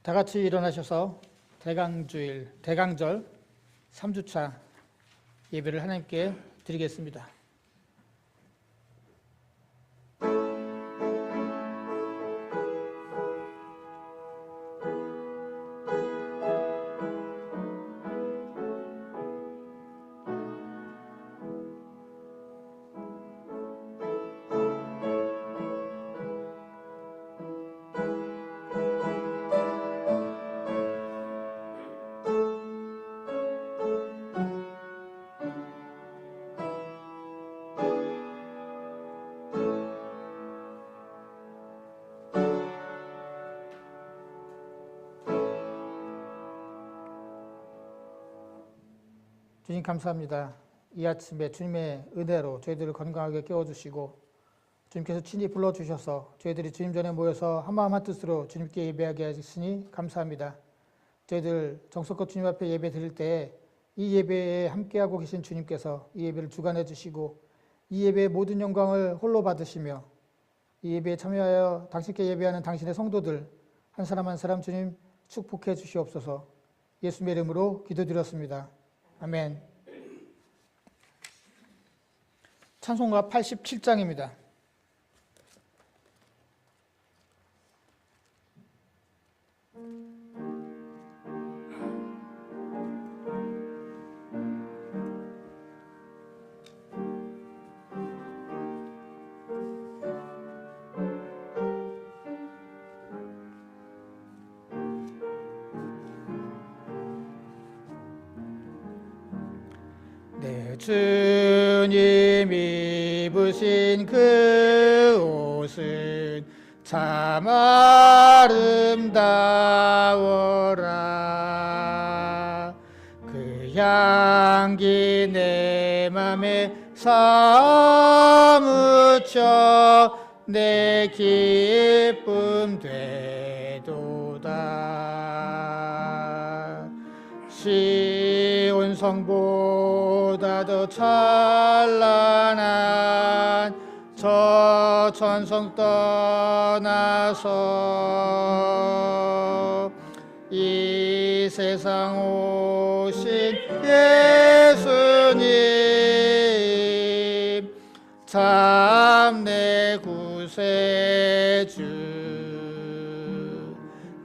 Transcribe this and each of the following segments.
다 같이 일어나셔서 대강절 3주차 예배를 하나님께 드리겠습니다. 주님 감사합니다. 이 아침에 주님의 은혜로 저희들을 건강하게 깨워주시고 주님께서 친히 불러주셔서 저희들이 주님 전에 모여서 한마음 한뜻으로 주님께 예배하게 하시니 감사합니다. 저희들 정성껏 주님 앞에 예배 드릴 때 이 예배에 함께하고 계신 주님께서 이 예배를 주관해 주시고 이 예배의 모든 영광을 홀로 받으시며 이 예배에 참여하여 당신께 예배하는 당신의 성도들 한 사람 한 사람 주님 축복해 주시옵소서. 예수님의 이름으로 기도드렸습니다. 아멘. 찬송가 87장입니다. 내 주님 입으신 그 옷은 참 아름다워라. 그 향기 내 맘에 사무쳐 내 기쁨 되도다. 시온 성보다 더 찬란한 저 천성 떠나서 이 세상 오신 예수님 참 내 구세주.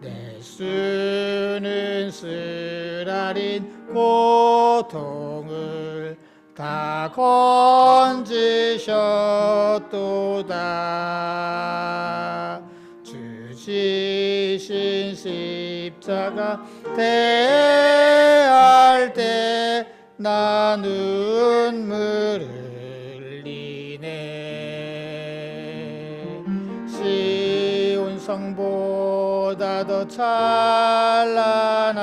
내 수는 쓰라린 고통을 다 건지셨도다. 주 지신 십자가 대할 때 나 눈물 흘리네. 시온 성보다 더 찬란한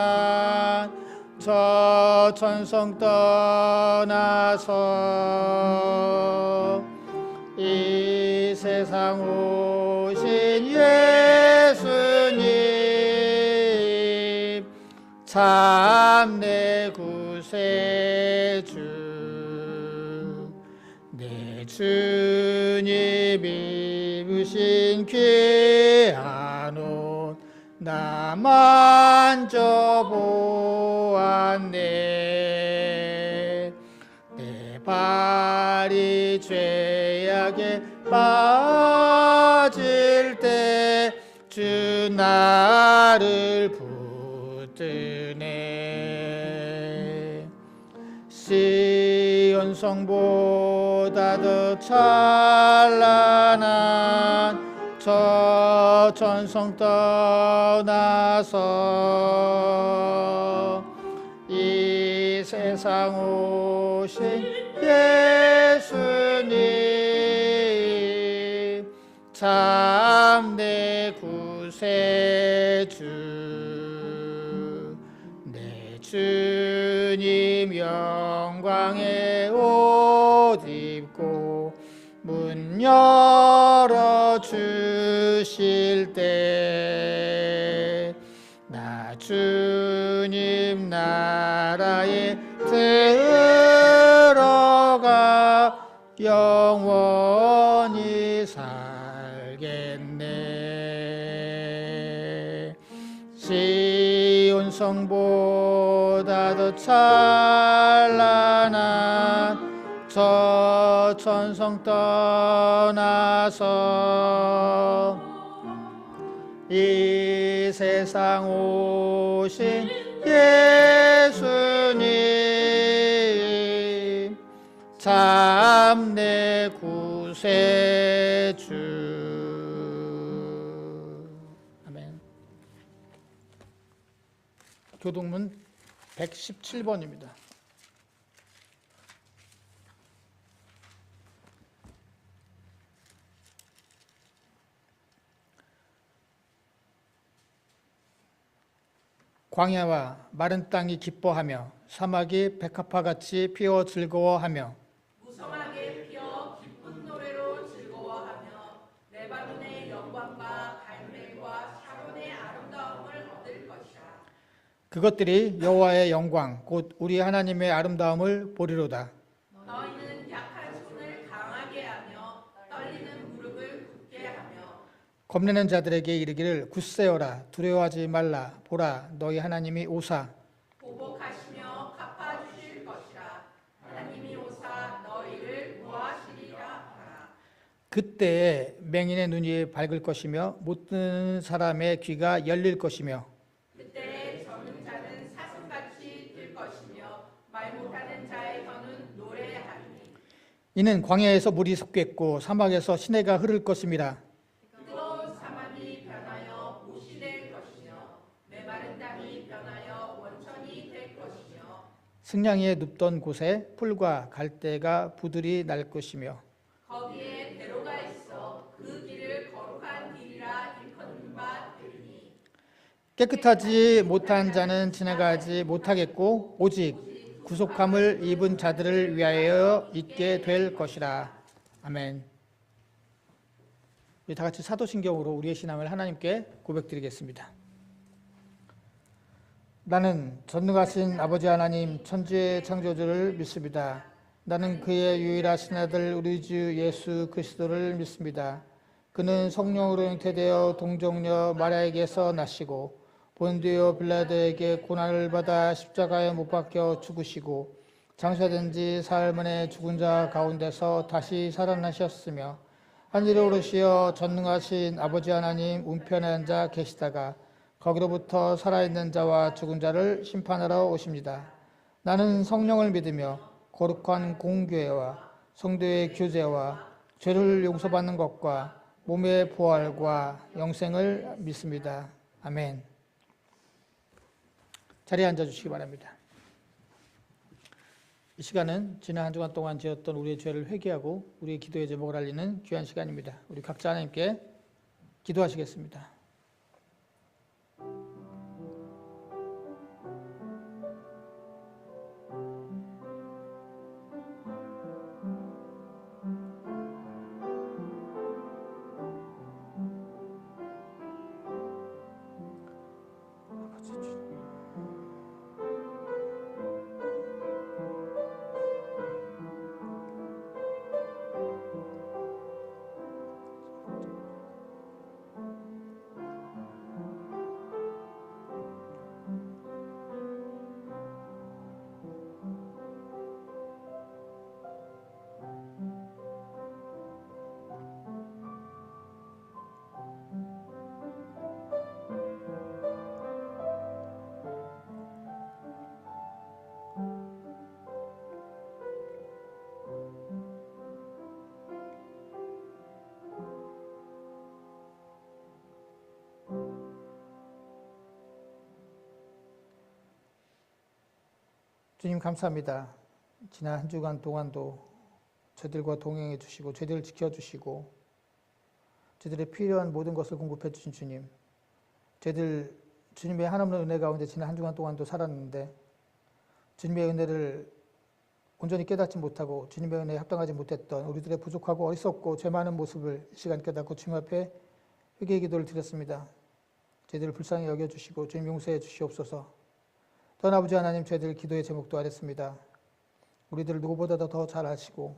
저 천성 떠나서 이 세상 오신 예수님 참 내 구세주. 내 주님 입으신 귀한 옷 나 만져보았네. 내 발이 죄악에 빠질 때 주 나를 붙드네. 시온 성보다 더 찬란한 저 천성 떠나서 이 세상 오신 예수님 참 내 구세주. 내 주님 영광의 옷 입고 문 열어주실 때 나 주님 나라에 들어가 영원히 살겠네. 천성보다 더 찬란한 저 천성 떠나서 이 세상 오신 예수님 참 내 구세주. 아멘. 교동문 117번입니다. 광야와 마른 땅이 기뻐하며 사막이 백합화같이 피어 즐거워하며 무성하게 피어 기쁜 노래로 즐거워하며 레바논의 영광과 갈멜과 샤론의 아름다움을 얻을 것이라. 그것들이 여호와의 영광 곧 우리 하나님의 아름다움을 보리로다. 너희는 약한 손을 강하게 하며 떨리는 무릎을 굳게 하며 겁내는 자들에게 이르기를 굳세어라 두려워하지 말라 보라 너희 하나님이 오사 보복하시며 갚아주실 것이라. 하나님이 오사 너희를 구하시리라 하라. 그때에 맹인의 눈이 밝을 것이며 못 듣는 사람의 귀가 열릴 것이며 그때 저는 자는 사슴같이 뛸 것이며 말 못하는 자의 혀는 노래하리니 이는 광야에서 물이 섞겠고 사막에서 시내가 흐를 것임이라. 뜨거운 사막이 변하여 못이 될 것이며 메마른 땅이 변하여 원천이 될 것이며 승냥이에 눕던 곳에 풀과 갈대가 부들이 날 것이며 거기에 대로가 있어 그 길을 거룩한 길이라 일컫는 바 되리니 깨끗하지 못한 자는 지나가지 못하겠고 오직 구속함을 입은 자들을 위하여 있게 될 것이라. 아멘. 우리 다 같이 사도신경으로 우리의 신앙을 하나님께 고백드리겠습니다. 나는 전능하신 아버지 하나님 천지의 창조주를 믿습니다. 나는 그의 유일하신 아들 우리 주 예수 그리스도를 믿습니다. 그는 성령으로 잉태되어 동정녀 마리아에게서 나시고 본디오 빌라도에게 고난을 받아 십자가에 못 박혀 죽으시고 장사된 지 사흘 만에 죽은 자 가운데서 다시 살아나셨으며 하늘에 오르시어 전능하신 아버지 하나님 우편에 앉아 계시다가 거기로부터 살아있는 자와 죽은 자를 심판하러 오십니다. 나는 성령을 믿으며 거룩한 공교회와 성도의 교제와 죄를 용서받는 것과 몸의 부활과 영생을 믿습니다. 아멘. 자리에 앉아주시기 바랍니다. 이 시간은 지난 한 주간 동안 지었던 우리의 죄를 회개하고 우리의 기도의 제목을 알리는 귀한 시간입니다. 우리 각자 하나님께 기도하시겠습니다. 주님 감사합니다. 지난 한 주간 동안도 저희들과 동행해 주시고 저희들을 지켜주시고 저희들의 필요한 모든 것을 공급해 주신 주님, 저희들 주님의 하나님의 은혜 가운데 지난 한 주간 동안도 살았는데 주님의 은혜를 온전히 깨닫지 못하고 주님의 은혜에 합당하지 못했던 우리들의 부족하고 어리석고 죄 많은 모습을 이 시간 깨닫고 주님 앞에 회개의 기도를 드렸습니다. 저희들을 불쌍히 여겨주시고 주님 용서해 주시옵소서. 또한 아버지 하나님, 저희들 기도의 제목도 아랬습니다. 우리들을 누구보다도 더 잘 아시고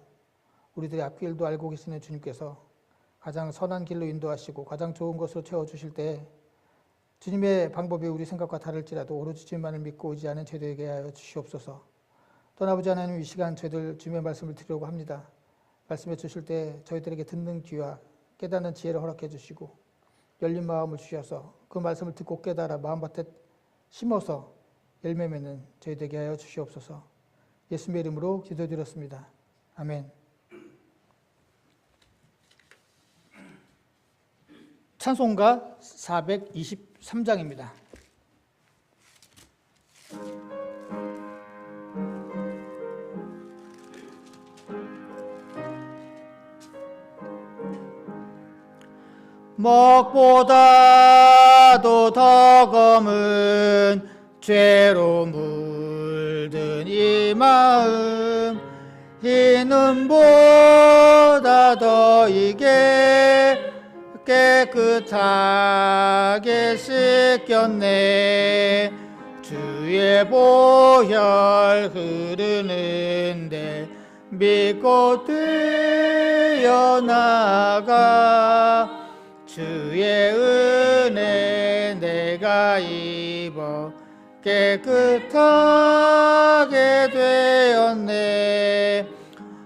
우리들의 앞길도 알고 계시는 주님께서 가장 선한 길로 인도하시고 가장 좋은 것으로 채워주실 때 주님의 방법이 우리 생각과 다를지라도 오로지 주님만을 믿고 의지하는 저희들에게 하여 주시옵소서. 또한 아버지 하나님, 이 시간 저희들 주님의 말씀을 드리려고 합니다. 말씀해 주실 때 저희들에게 듣는 귀와 깨닫는 지혜를 허락해 주시고 열린 마음을 주셔서 그 말씀을 듣고 깨달아 마음밭에 심어서 열매 맺는 저희들에게 하여 주시옵소서. 예수님의 이름으로 기도드렸습니다. 아멘. 찬송가 423장입니다. 먹보다도 더 검은 죄로 물든 이 마음, 이 눈보다 더 이게 깨끗하게 씻겼네. 주의 보혈 흐르는데 믿고 뛰어나가. 주의 은혜 내가 입어 깨끗하게 되었네.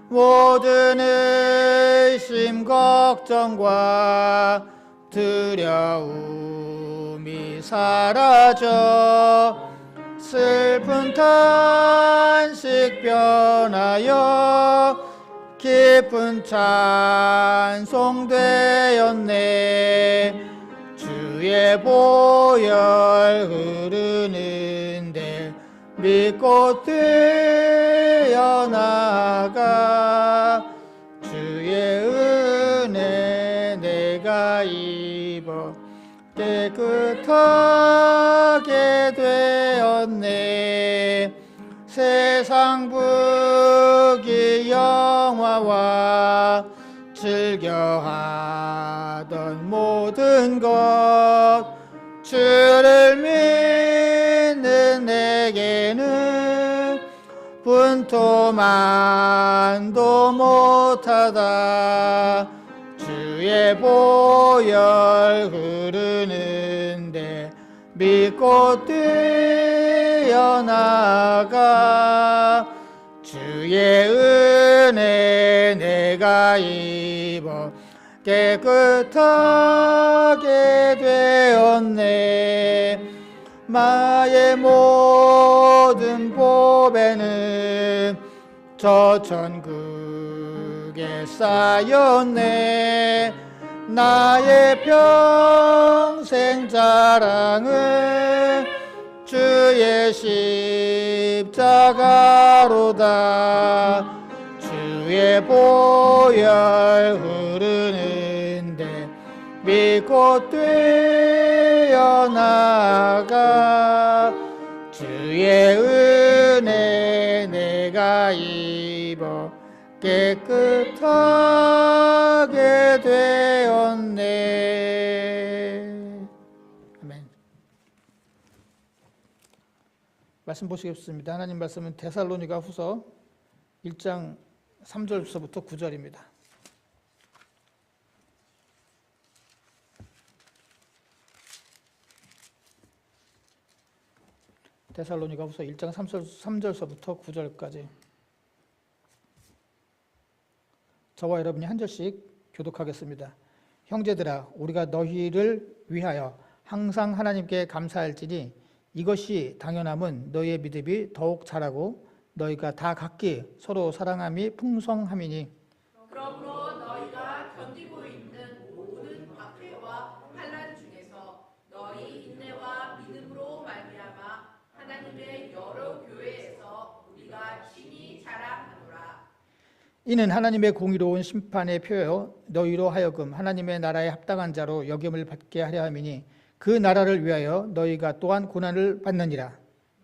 모든 의심 걱정과 두려움이 사라져 슬픈 탄식 변하여 깊은 찬송 되었네. 주의 보혈 흐르는데 믿고 뛰어나가. 주의 은혜 내가 입어 깨끗하게 되었네. 세상 부귀 영화와 즐겨하던 모든 것, 주를 믿는 내게는 분토만도 못하다. 주의 보혈 흐르는데 믿고 뛰어나가. 주의 은혜 내가 입어 깨끗하게 되었네. 나의 모든 보배는 저 천국에 쌓였네. 나의 평생 자랑은 주의 십자가로다. 주의 보혈 흐르는데 믿고 뛰어나가. 주의 은혜 내가 입어 깨끗하게 되었네. 아멘. 말씀 보시겠습니다. 하나님 말씀은 데살로니가 후서 1장 3절부터 9절입니다. 데살로니가 후서 1장 3절서부터 9절까지 저와 여러분이 한 절씩 교독하겠습니다. 형제들아, 우리가 너희를 위하여 항상 하나님께 감사할지니 이것이 당연함은 너희의 믿음이 더욱 자라고 너희가 다 각기 서로 사랑함이 풍성함이니. 그러므로 너희가 견디고 있는 모든 박해와 환난 중에서 너희 인내와 믿음으로 말미암아 하나님의 여러 교회에서 우리가 친히 자랑하노라. 이는 하나님의 공의로운 심판의 표요 너희로 하여금 하나님의 나라에 합당한 자로 여김을 받게 하려 함이니 그 나라를 위하여 너희가 또한 고난을 받느니라.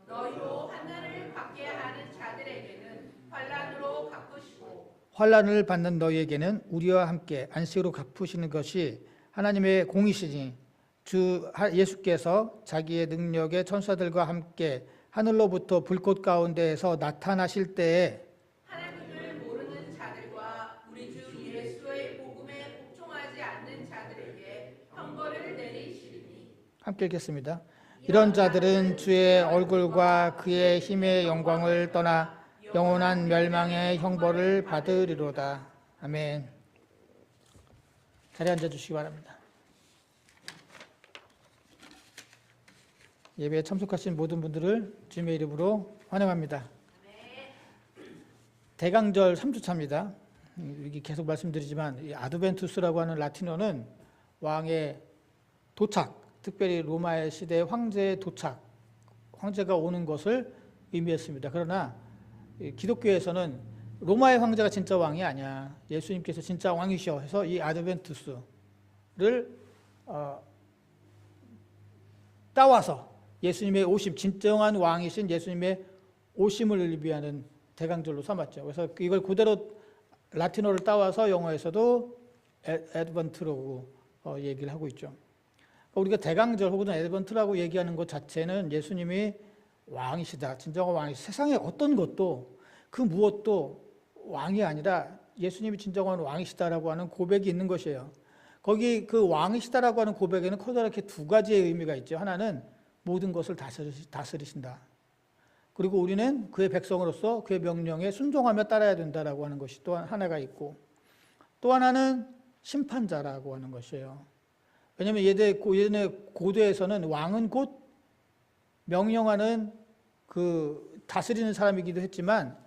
너희로 환난을 받게 하는 자들에게는 환난으로 갚으시고 환난을 받는 너희에게는 우리와 함께 안식으로 갚으시는 것이 하나님의 공이시니 주 예수께서 자기의 능력의 천사들과 함께 하늘로부터 불꽃 가운데에서 나타나실 때에 하나님을 모르는 자들과 우리 주 예수의 복음에 복종하지 않는 자들에게 형벌을 내리시리니 함께 읽겠습니다. 이런 자들은 주의 얼굴과 그의 힘의 영광을 떠나 영원한 멸망의 형벌을 받으리로다. 아멘. 자리에 앉아주시기 바랍니다. 예배에 참석하신 모든 분들을 주님의 이름으로 환영합니다. 대강절 3주차입니다. 여기 계속 말씀드리지만 이 아드벤투스라고 하는 라틴어는 왕의 도착, 특별히 로마의 시대 황제의 도착, 황제가 오는 것을 의미했습니다. 그러나 기독교에서는 로마의 황제가 진짜 왕이 아니야, 예수님께서 진짜 왕이셔 해서 이 아드벤투스를 따와서 예수님의 오심, 진정한 왕이신 예수님의 오심을 의미하는 대강절로 삼았죠. 그래서 이걸 그대로 라틴어를 따와서 영어에서도 애드번트라고 얘기를 하고 있죠. 우리가 대강절 혹은 애드번트라고 얘기하는 것 자체는 예수님이 왕이시다, 진정한 왕이시다. 세상에 어떤 것도 그 무엇도 왕이 아니라 예수님이 진정한 왕이시다라고 하는 고백이 있는 것이에요. 거기 그 왕이시다라고 하는 고백에는 커다랗게 두 가지의 의미가 있죠. 하나는 모든 것을 다스리신다. 그리고 우리는 그의 백성으로서 그의 명령에 순종하며 따라야 된다라고 하는 것이 또 하나가 있고, 또 하나는 심판자라고 하는 것이에요. 왜냐하면 예전에 고대에서는 왕은 곧 명령하는 그 다스리는 사람이기도 했지만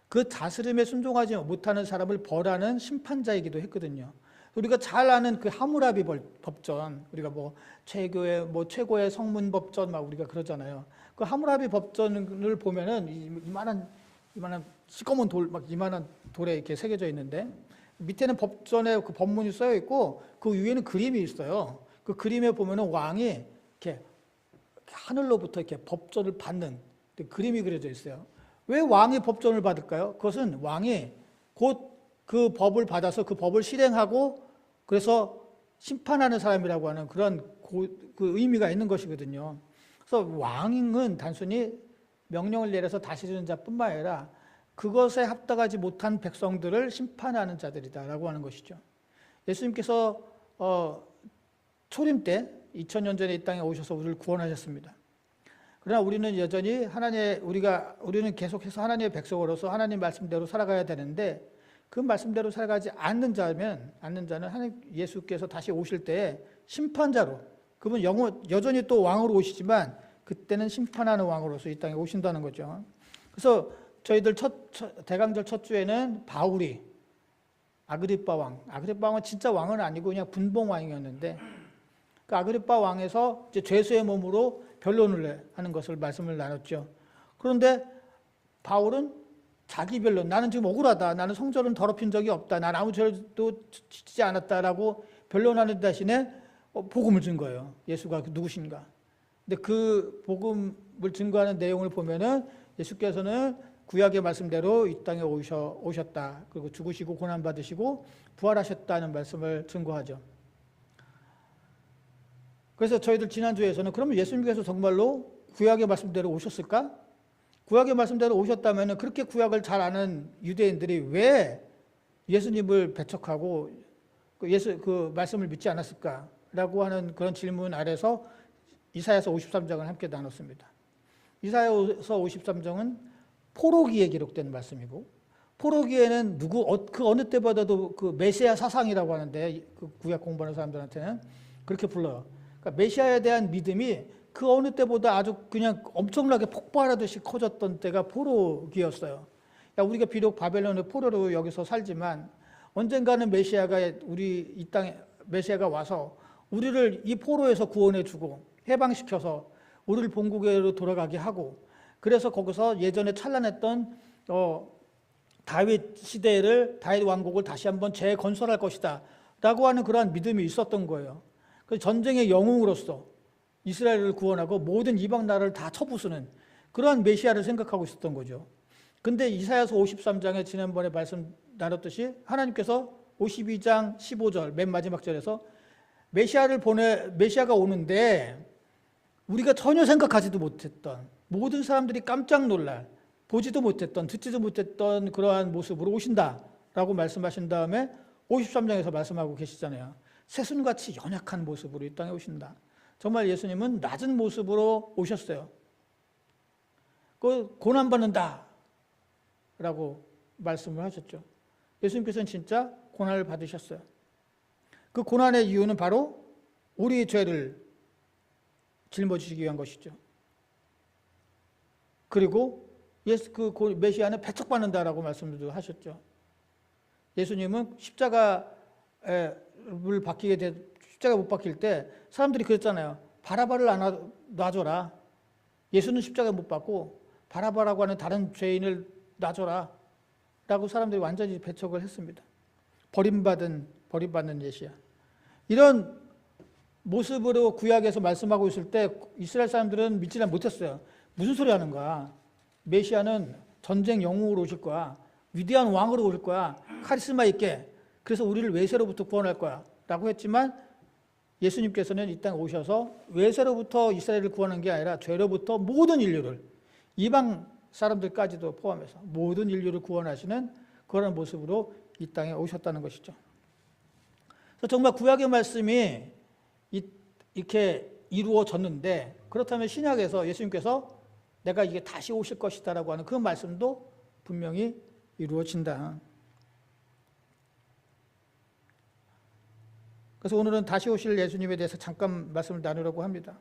그 다스림에 순종하지 못하는 사람을 벌하는 심판자이기도 했거든요. 우리가 잘 아는 그 하무라비 법전, 우리가 뭐 최고의 성문 법전 막 우리가 그러잖아요. 그 하무라비 법전을 보면은 이만한 시꺼먼 돌, 막 이만한 돌에 이렇게 새겨져 있는데 밑에는 법전에 그 법문이 써여 있고 그 위에는 그림이 있어요. 그 그림에 보면은 왕이 이렇게 하늘로부터 이렇게 법전을 받는 그림이 그려져 있어요. 왜 왕이 법전을 받을까요? 그것은 왕이 곧 그 법을 받아서 그 법을 실행하고 그래서 심판하는 사람이라고 하는 그런 그 의미가 있는 것이거든요. 그래서 왕은 단순히 명령을 내려서 다스리는 자뿐만 아니라 그것에 합당하지 못한 백성들을 심판하는 자들이다라고 하는 것이죠. 예수님께서 초림 때 2000년 전에 이 땅에 오셔서 우리를 구원하셨습니다. 그러나 우리는 여전히 우리는 계속해서 하나님의 백성으로서 하나님 말씀대로 살아가야 되는데 그 말씀대로 살아가지 않는 자는 하나님 예수께서 다시 오실 때 심판자로, 그분 여전히 또 왕으로 오시지만 그때는 심판하는 왕으로서 이 땅에 오신다는 거죠. 그래서 저희들 대강절 첫 주에는 바울이 아그리빠 왕은 진짜 왕은 아니고 그냥 분봉 왕이었는데 그 아그리빠 왕에서 이제 죄수의 몸으로 변론을 하는 것을 말씀을 나눴죠. 그런데 바울은 자기 변론, 나는 지금 억울하다, 나는 성전은 더럽힌 적이 없다, 난 아무 죄도 짓지 않았다라고 변론하는 대신에 복음을 준 거예요. 예수가 누구신가. 근데 그 복음을 증거하는 내용을 보면은 예수께서는 구약의 말씀대로 이 땅에 오셨다. 그리고 죽으시고 고난받으시고 부활하셨다는 말씀을 증거하죠. 그래서 저희들 지난주에서는 그러면 예수님께서 정말로 구약의 말씀대로 오셨을까? 구약의 말씀대로 오셨다면 그렇게 구약을 잘 아는 유대인들이 왜 예수님을 배척하고 그 말씀을 믿지 않았을까라고 하는 그런 질문 아래서 이사야서 53장을 함께 나눴습니다. 이사야서 53장은 포로기에 기록된 말씀이고, 포로기에는 그 어느 때보다도 그 메시아 사상이라고 하는데 그 구약 공부하는 사람들한테는 그렇게 불러요. 그러니까 메시아에 대한 믿음이 그 어느 때보다 아주 그냥 엄청나게 폭발하듯이 커졌던 때가 포로기였어요. 우리가 비록 바벨론의 포로로 여기서 살지만 언젠가는 메시아가 이 땅에 메시아가 와서 우리를 이 포로에서 구원해주고 해방시켜서 우리를 본국으로 돌아가게 하고, 그래서 거기서 예전에 찬란했던 다윗 왕국을 다시 한번 재건설할 것이다 라고 하는 그러한 믿음이 있었던 거예요. 그 전쟁의 영웅으로서 이스라엘을 구원하고 모든 이방 나라를 다 쳐부수는 그러한 메시아를 생각하고 있었던 거죠. 근데 이사야서 53장에 지난번에 말씀 나눴듯이 하나님께서 52장 15절 맨 마지막 절에서 메시아가 오는데 우리가 전혀 생각하지도 못했던, 모든 사람들이 깜짝 놀랄, 보지도 못했던, 듣지도 못했던 그러한 모습으로 오신다라고 말씀하신 다음에 53장에서 말씀하고 계시잖아요. 새순같이 연약한 모습으로 이 땅에 오신다. 정말 예수님은 낮은 모습으로 오셨어요. 그 고난받는다 라고 말씀을 하셨죠. 예수님께서는 진짜 고난을 받으셨어요. 그 고난의 이유는 바로 우리의 죄를 짊어지시기 위한 것이죠. 그리고 그 메시아는 배척받는다라고 말씀도 하셨죠. 예수님은 십자가 못 박힐 때 사람들이 그랬잖아요. 바라바를 놔줘라. 예수는 십자가 못 박고 바라바라고 하는 다른 죄인을 놔줘라 라고 사람들이 완전히 배척을 했습니다. 버림받는 메시아. 이런 모습으로 구약에서 말씀하고 있을 때 이스라엘 사람들은 믿지는 못했어요. 무슨 소리 하는 거야? 메시아는 전쟁 영웅으로 오실 거야. 위대한 왕으로 올 거야. 카리스마 있게. 그래서 우리를 외세로부터 구원할 거야 라고 했지만 예수님께서는 이 땅에 오셔서 외세로부터 이스라엘을 구원한 게 아니라 죄로부터 모든 인류를, 이방 사람들까지도 포함해서 모든 인류를 구원하시는 그런 모습으로 이 땅에 오셨다는 것이죠. 그래서 정말 구약의 말씀이 이렇게 이루어졌는데, 그렇다면 신약에서 예수님께서 내가 이게 다시 오실 것이다 라고 하는 그 말씀도 분명히 이루어진다. 그래서 오늘은 다시 오실 예수님에 대해서 잠깐 말씀을 나누려고 합니다.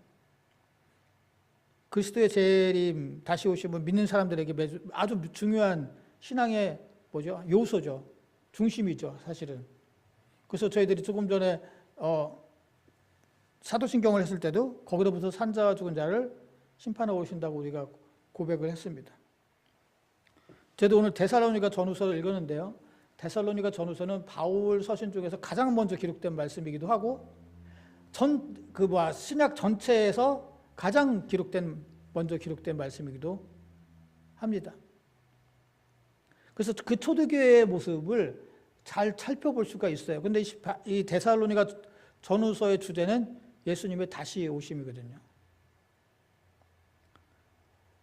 그리스도의 재림, 다시 오심은 믿는 사람들에게 아주 중요한 신앙의 요소죠. 중심이죠, 사실은. 그래서 저희들이 조금 전에 사도신경을 했을 때도 거기로부터 산자와 죽은 자를 심판하러 오신다고 우리가 고백을 했습니다. 저도 오늘 데살로니가 전후서를 읽었는데요. 데살로니가 전후서는 바울 서신 중에서 가장 먼저 기록된 말씀이기도 하고 신약 전체에서 가장 먼저 기록된 말씀이기도 합니다. 그래서 그 초대교회의 모습을 잘 살펴볼 수가 있어요. 근데 이 데살로니가 전후서의 주제는 예수님의 다시 오심이거든요.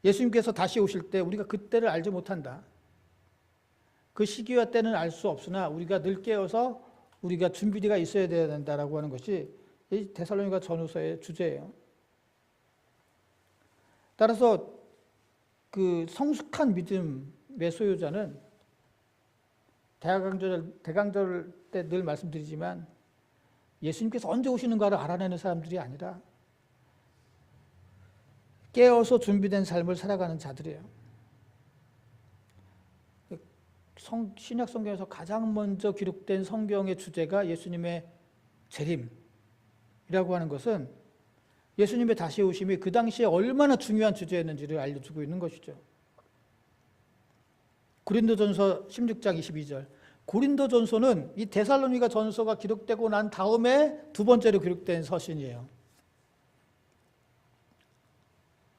예수님께서 다시 오실 때 우리가 그때를 알지 못한다. 그 시기와 때는 알 수 없으나 우리가 늘 깨어서 우리가 준비가 있어야 된다라고 하는 것이 이 데살로니가 전후서의 주제예요. 따라서 그 성숙한 믿음의 소유자는 대강절 때 늘 말씀드리지만 예수님께서 언제 오시는가를 알아내는 사람들이 아니라 깨어서 준비된 삶을 살아가는 자들이에요. 신약 성경에서 가장 먼저 기록된 성경의 주제가 예수님의 재림이라고 하는 것은 예수님의 다시 오심이 그 당시에 얼마나 중요한 주제였는지를 알려주고 있는 것이죠. 고린도전서 16장 22절. 고린도전서는 이 데살로니가 전서가 기록되고 난 다음에 두 번째로 기록된 서신이에요.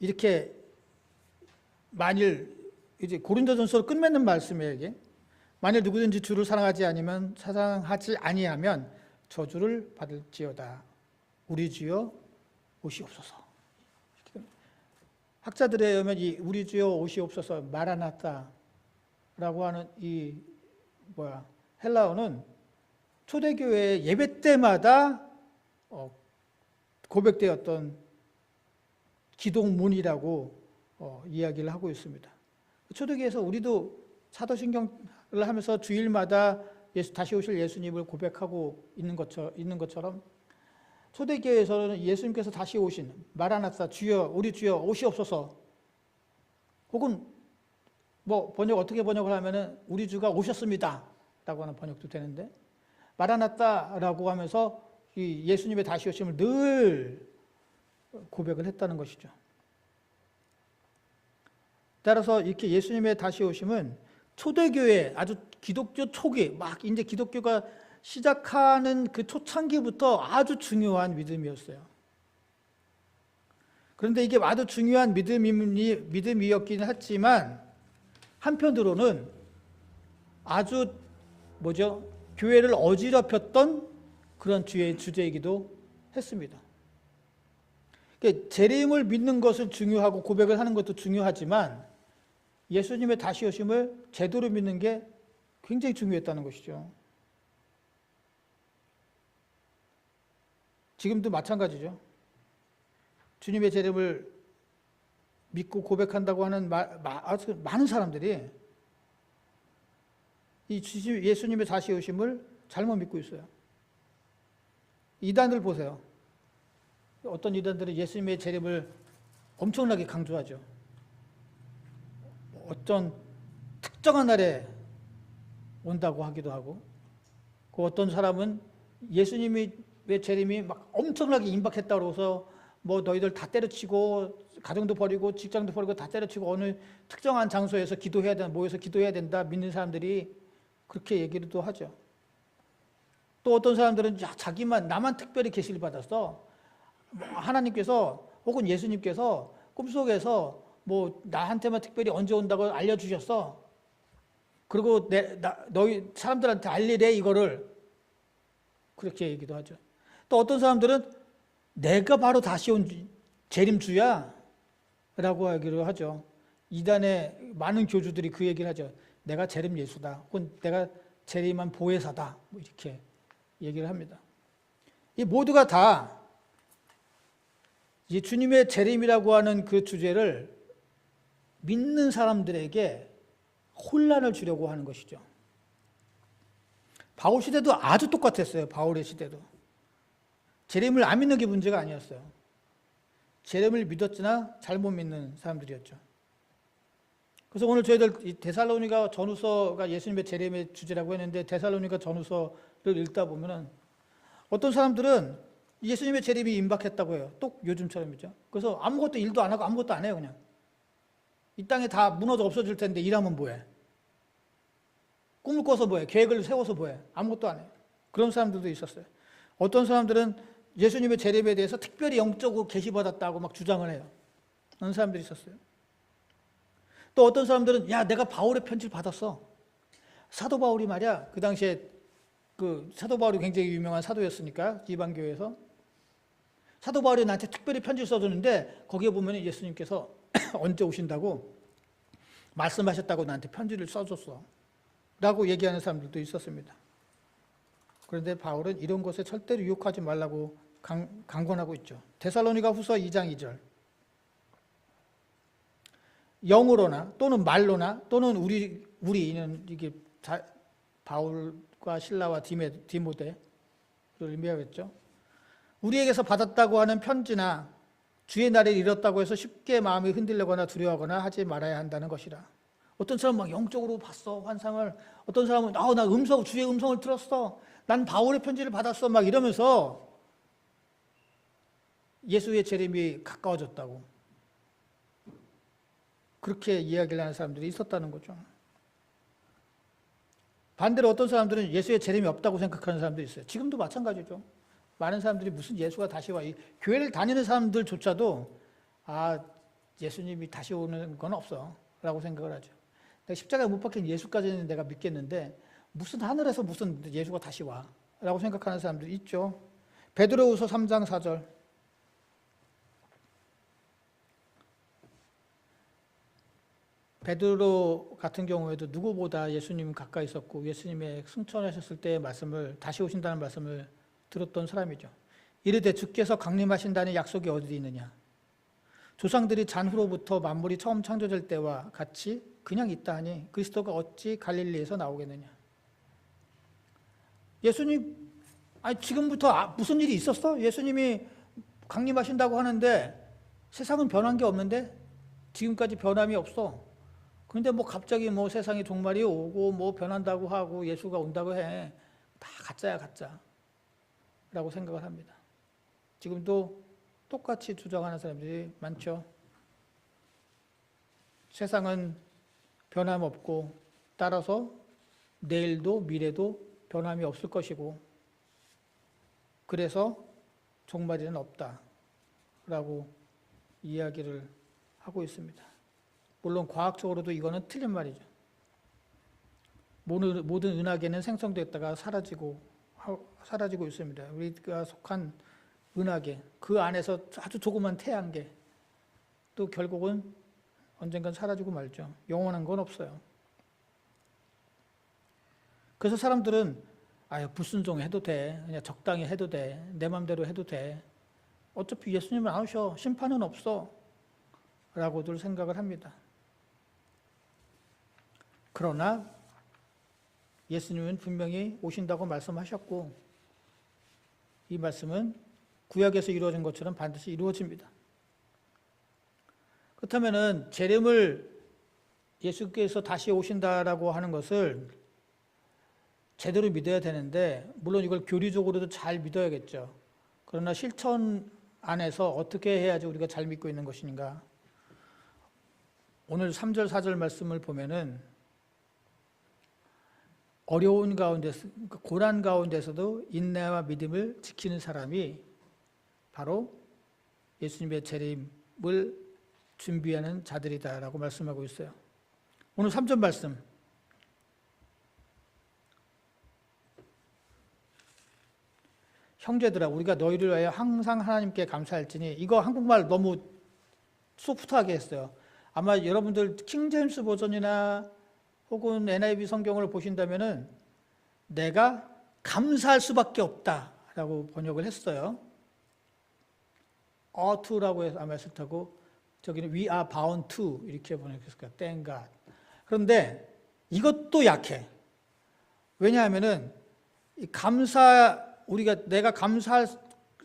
이렇게 만일 이제 고린도전서를 끝맺는 말씀이에요, 이게. 만일 누구든지 주를 사랑하지 아니하면 저주를 받을지어다. 우리 주여 오시옵소서. 학자들에 의하면 이 우리 주여 오시옵소서 마라나타라고 하는 헬라어는 초대교회 예배 때마다 고백되었던 기도문이라고 이야기를 하고 있습니다. 초대교회에서 우리도 사도신경을 하면서 주일마다 다시 오실 예수님을 고백하고 있는 것처럼 초대교회에서는 예수님께서 다시 오신 마라나타 주여 우리 주여 오시옵소서, 혹은 번역 어떻게 번역을 하면은 우리 주가 오셨습니다 라고 하는 번역도 되는데, 마라나타라고 하면서 이 예수님의 다시 오심을 늘 고백을 했다는 것이죠. 따라서 이렇게 예수님의 다시 오심은 초대교회, 아주 기독교 초기, 이제 기독교가 시작하는 그 초창기부터 아주 중요한 믿음이었어요. 그런데 이게 아주 중요한 믿음이었긴 했지만 한편으로는 아주 교회를 어지럽혔던 그런 주제이기도 했습니다. 재림을 믿는 것은 중요하고 고백을 하는 것도 중요하지만 예수님의 다시 오심을 제대로 믿는 게 굉장히 중요했다는 것이죠. 지금도 마찬가지죠. 주님의 재림을 믿고 고백한다고 하는 아주 많은 사람들이 이 예수님의 다시 오심을 잘못 믿고 있어요. 이단들 보세요. 어떤 이단들은 예수님의 재림을 엄청나게 강조하죠. 어떤 특정한 날에 온다고 하기도 하고, 그 어떤 사람은 예수님의 재림이 막 엄청나게 임박했다고 해서 뭐 너희들 다 때려치고 가정도 버리고 직장도 버리고 다 때려치고 어느 특정한 장소에서 기도해야 된다, 모여서 기도해야 된다 믿는 사람들이 그렇게 얘기도 하죠. 또 어떤 사람들은 나만 특별히 계시를 받았어. 하나님께서 혹은 예수님께서 꿈속에서 뭐 나한테만 특별히 언제 온다고 알려주셨어. 그리고 너희 사람들한테 알리래 이거를. 그렇게 얘기도 하죠. 또 어떤 사람들은 내가 바로 다시 온 재림주야 라고 하기로 하죠. 이단의 많은 교주들이 그 얘기를 하죠. 내가 재림 예수다. 혹은 내가 재림한 보혜사다. 뭐 이렇게 얘기를 합니다. 이 모두가 다 이 주님의 재림이라고 하는 그 주제를 믿는 사람들에게 혼란을 주려고 하는 것이죠. 바울 시대도 아주 똑같았어요. 바울의 시대도. 재림을 안 믿는 게 문제가 아니었어요. 재림을 믿었으나 잘못 믿는 사람들이었죠. 그래서 오늘 저희들 데살로니가 전후서가 예수님의 재림의 주제라고 했는데 데살로니가 전후서를 읽다 보면은 어떤 사람들은 예수님의 재림이 임박했다고 해요. 또 요즘처럼이죠. 그래서 아무것도 일도 안 하고 아무것도 안 해요. 그냥 이 땅에 다 무너져 없어질 텐데 일하면 뭐해? 꿈을 꿔서 뭐해? 계획을 세워서 뭐해? 아무것도 안 해요. 그런 사람들도 있었어요. 어떤 사람들은 예수님의 재림에 대해서 특별히 영적으로 계시받았다고 막 주장을 해요. 그런 사람들이 있었어요. 또 어떤 사람들은 야 내가 바울의 편지를 받았어. 사도 바울이 말이야 그 당시에 그 사도 바울이 굉장히 유명한 사도였으니까 이방교회에서 사도 바울이 나한테 특별히 편지를 써줬는데 거기에 보면 예수님께서 언제 오신다고 말씀하셨다고 나한테 편지를 써줬어 라고 얘기하는 사람들도 있었습니다. 그런데 바울은 이런 것에 절대로 유혹하지 말라고 강권하고 있죠. 데살로니가 후서 2장 2절 영으로나 또는 말로나 또는 우리는 이게 바울과 실라와 디모데를 의미하겠죠. 우리에게서 받았다고 하는 편지나 주의 날에 이뤘다고 해서 쉽게 마음이 흔들리거나 두려워하거나 하지 말아야 한다는 것이라. 어떤 사람은 막 영적으로 봤어 환상을. 어떤 사람은 나 주의 음성을 들었어. 난 바울의 편지를 받았어. 막 이러면서 예수의 재림이 가까워졌다고 그렇게 이야기를 하는 사람들이 있었다는 거죠. 반대로 어떤 사람들은 예수의 재림이 없다고 생각하는 사람도 있어요. 지금도 마찬가지죠. 많은 사람들이 무슨 예수가 다시 와. 교회를 다니는 사람들조차도 예수님이 다시 오는 건 없어 라고 생각을 하죠. 내가 십자가에 못 박힌 예수까지는 내가 믿겠는데 무슨 하늘에서 무슨 예수가 다시 와 라고 생각하는 사람들이 있죠. 베드로후서 3장 4절 베드로 같은 경우에도 누구보다 예수님 가까이 있었고 예수님의 승천하셨을 때의 말씀을 다시 오신다는 말씀을 들었던 사람이죠. 이르되 주께서 강림하신다는 약속이 어디 있느냐. 조상들이 잔후로부터 만물이 처음 창조될 때와 같이 그냥 있다 하니 그리스도가 어찌 갈릴리에서 나오겠느냐. 예수님 지금부터 무슨 일이 있었어? 예수님이 강림하신다고 하는데 세상은 변한 게 없는데 지금까지 변함이 없어. 그런데 뭐 갑자기 뭐 세상에 종말이 오고 뭐 변한다고 하고 예수가 온다고 해. 다 가짜야 가짜 라고 생각을 합니다. 지금도 똑같이 주장하는 사람들이 많죠. 세상은 변함없고 따라서 내일도 미래도 변함이 없을 것이고 그래서 종말에는 없다라고 이야기를 하고 있습니다. 물론 과학적으로도 이거는 틀린 말이죠. 모든 은하계는 생성됐다가 사라지고 있습니다. 우리가 속한 은하계, 그 안에서 아주 조그만 태양계 또 결국은 언젠간 사라지고 말죠. 영원한 건 없어요. 그래서 사람들은 불순종해도 돼. 그냥 적당히 해도 돼. 내 맘대로 해도 돼. 어차피 예수님은 안 오셔. 심판은 없어. 라고들 생각을 합니다. 그러나 예수님은 분명히 오신다고 말씀하셨고 이 말씀은 구약에서 이루어진 것처럼 반드시 이루어집니다. 그렇다면 재림을 예수께서 다시 오신다라고 하는 것을 제대로 믿어야 되는데 물론 이걸 교리적으로도 잘 믿어야겠죠. 그러나 실천 안에서 어떻게 해야지 우리가 잘 믿고 있는 것인가? 오늘 3절 4절 말씀을 보면은 어려운 가운데서 고난 가운데서도 인내와 믿음을 지키는 사람이 바로 예수님의 재림을 준비하는 자들이다라고 말씀하고 있어요. 오늘 3절 말씀 형제들아 우리가 너희를 위하여 항상 하나님께 감사할지니 이거 한국말 너무 소프트하게 했어요. 아마 여러분들 킹제임스 버전이나 혹은 NIV 성경을 보신다면은 내가 감사할 수밖에 없다라고 번역을 했어요. ought to라고 해서 아마 했을 테고 저기는 we are bound to 이렇게 번역했을 거예요. Thank God. 그런데 이것도 약해. 왜냐하면은 우리가 내가 감사할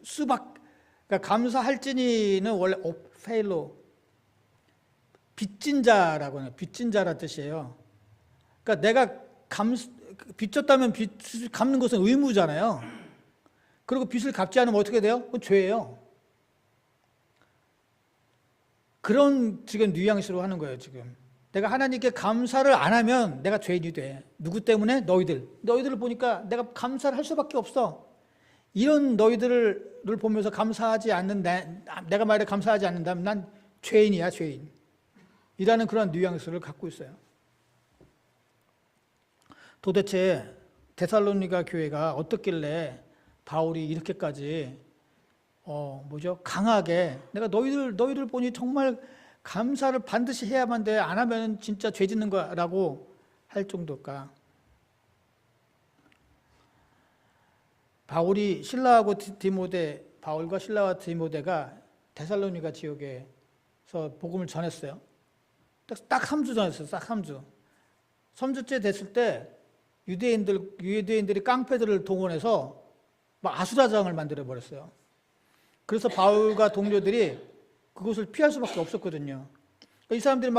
그러니까 감사할지니는 원래 fail로 빚진 자라고 해요. 빚진 자란 뜻이에요. 그러니까 내가 빚졌다면 빚을 갚는 것은 의무잖아요. 그리고 빚을 갚지 않으면 어떻게 돼요? 그건 죄예요. 그런 지금 뉘앙스로 하는 거예요, 지금. 내가 하나님께 감사를 안 하면 내가 죄인이 돼. 누구 때문에? 너희들을 보니까 내가 감사를 할 수밖에 없어. 이런 너희들을 보면서 감사하지 않는 내가 말에 감사하지 않는다면 난 죄인이야, 죄인. 이라는 그런 뉘앙스를 갖고 있어요. 도대체 데살로니가 교회가 어떻길래 바울이 이렇게까지 강하게 내가 너희들 보니 정말 감사를 반드시 해야만 돼. 안 하면 진짜 죄 짓는 거라고 할 정도일까? 바울과 신라와 디모데가 데살로니가 지역에서 복음을 전했어요. 딱 3주 전했어요. 딱 3주. 3주째 됐을 때 유대인들이 깡패들을 동원해서 막 아수라장을 만들어 버렸어요. 그래서 바울과 동료들이 그것을 피할 수밖에 없었거든요. 이 사람들이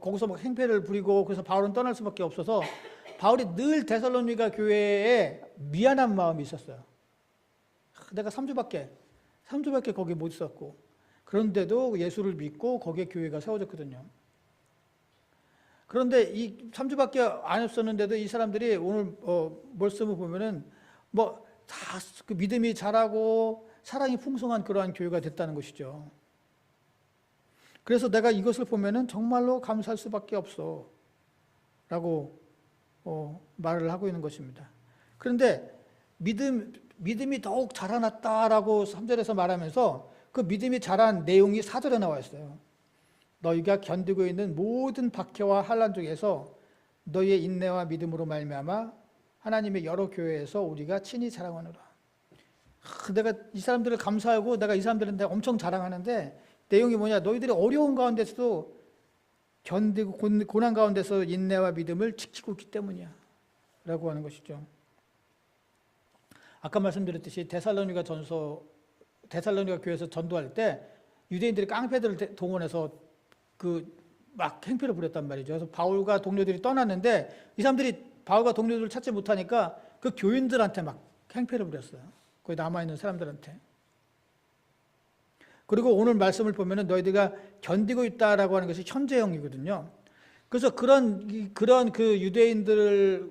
거기서 막 행패를 부리고 그래서 바울은 떠날 수밖에 없어서 바울이 늘 데살로니가 교회에 미안한 마음이 있었어요. 내가 3주밖에 거기 못 있었고 그런데도 예수를 믿고 거기에 교회가 세워졌거든요. 그런데 이 3주밖에 안 했었는데도 이 사람들이 오늘 말씀을 보면은 다 그 믿음이 자라고 사랑이 풍성한 그러한 교회가 됐다는 것이죠. 그래서 내가 이것을 보면은 정말로 감사할 수밖에 없어 라고 말을 하고 있는 것입니다. 그런데 믿음이 더욱 자라났다라고 3절에서 말하면서 그 믿음이 자란 내용이 4절에 나와 있어요. 너희가 견디고 있는 모든 박해와 환난 중에서 너희의 인내와 믿음으로 말미암아 하나님의 여러 교회에서 우리가 친히 자랑하노라. 내가 이 사람들을 감사하고 내가 이 사람들한테 엄청 자랑하는데 내용이 뭐냐? 너희들이 어려운 가운데서도 견디고 고난 가운데서 인내와 믿음을 지키고 있기 때문이야 라고 하는 것이죠. 아까 말씀드렸듯이 데살로니가 교회에서 전도할 때 유대인들이 깡패들을 동원해서 막 행패를 부렸단 말이죠. 그래서 바울과 동료들이 떠났는데 이 사람들이 바울과 동료들을 찾지 못하니까 그 교인들한테 막 행패를 부렸어요. 거기 남아있는 사람들한테. 그리고 오늘 말씀을 보면은 너희들가 견디고 있다라고 하는 것이 현재형이거든요. 그래서 그런 그 유대인들과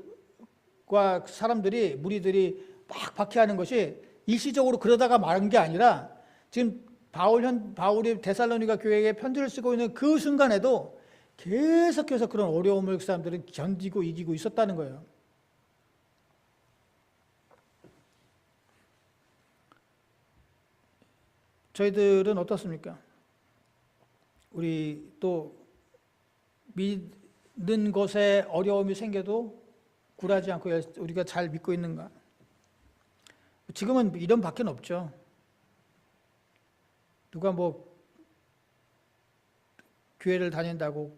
사람들이 무리들이 막 박해하는 것이 일시적으로 그러다가 말한 게 아니라 지금 바울이 데살로니가 교회에 편지를 쓰고 있는 그 순간에도 계속해서 그런 어려움을 그 사람들은 견디고 이기고 있었다는 거예요. 저희들은 어떻습니까? 우리 또 믿는 것에 어려움이 생겨도 굴하지 않고 우리가 잘 믿고 있는가? 지금은 이런 밖에 없죠. 누가 뭐 교회를 다닌다고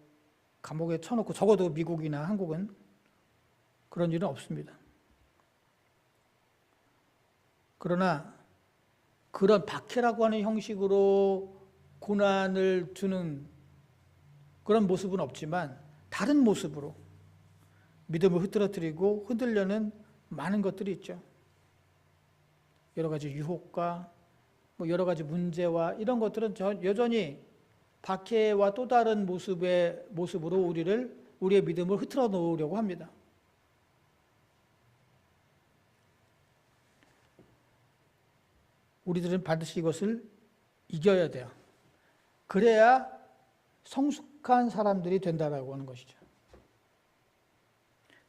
감옥에 쳐놓고, 적어도 미국이나 한국은 그런 일은 없습니다. 그러나 그런 박해라고 하는 형식으로 고난을 주는 그런 모습은 없지만 다른 모습으로 믿음을 흐트러뜨리고 흔들려는 많은 것들이 있죠. 여러 가지 유혹과 뭐 여러 가지 문제와 이런 것들은 여전히 박해와 또 다른 모습으로 우리의 믿음을 흐트러 놓으려고 합니다. 우리들은 반드시 이것을 이겨야 돼요. 그래야 성숙한 사람들이 된다라고 하는 것이죠.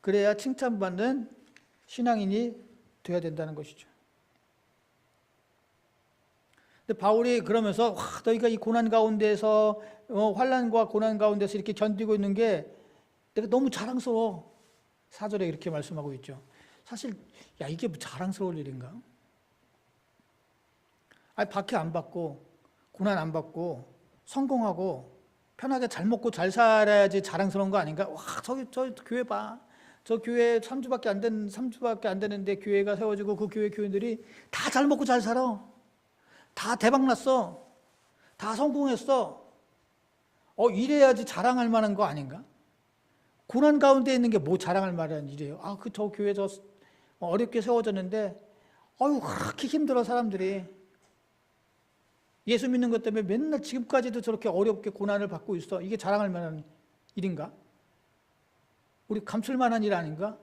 그래야 칭찬받는 신앙인이 되어야 된다는 것이죠. 근데 바울이 그러면서 너희가 이 고난 가운데서 환난과 고난 가운데서 이렇게 견디고 있는 게 내가 너무 자랑스러워. 4절에 이렇게 말씀하고 있죠. 사실 이게 뭐 자랑스러울 일인가? 박해 안 받고 고난 안 받고 성공하고 편하게 잘 먹고 잘 살아야지 자랑스러운 거 아닌가? 저 교회 봐. 저 교회 3주밖에 안 되는데 교회가 세워지고 그 교회 교인들이 다 잘 먹고 잘 살아. 다 대박 났어. 다 성공했어. 이래야지 자랑할 만한 거 아닌가? 고난 가운데 있는 게 뭐 자랑할 만한 일이에요. 저 교회 어렵게 세워졌는데 그렇게 힘들어 사람들이. 예수 믿는 것 때문에 맨날 지금까지도 저렇게 어렵게 고난을 받고 있어. 이게 자랑할 만한 일인가? 우리 감출 만한 일 아닌가?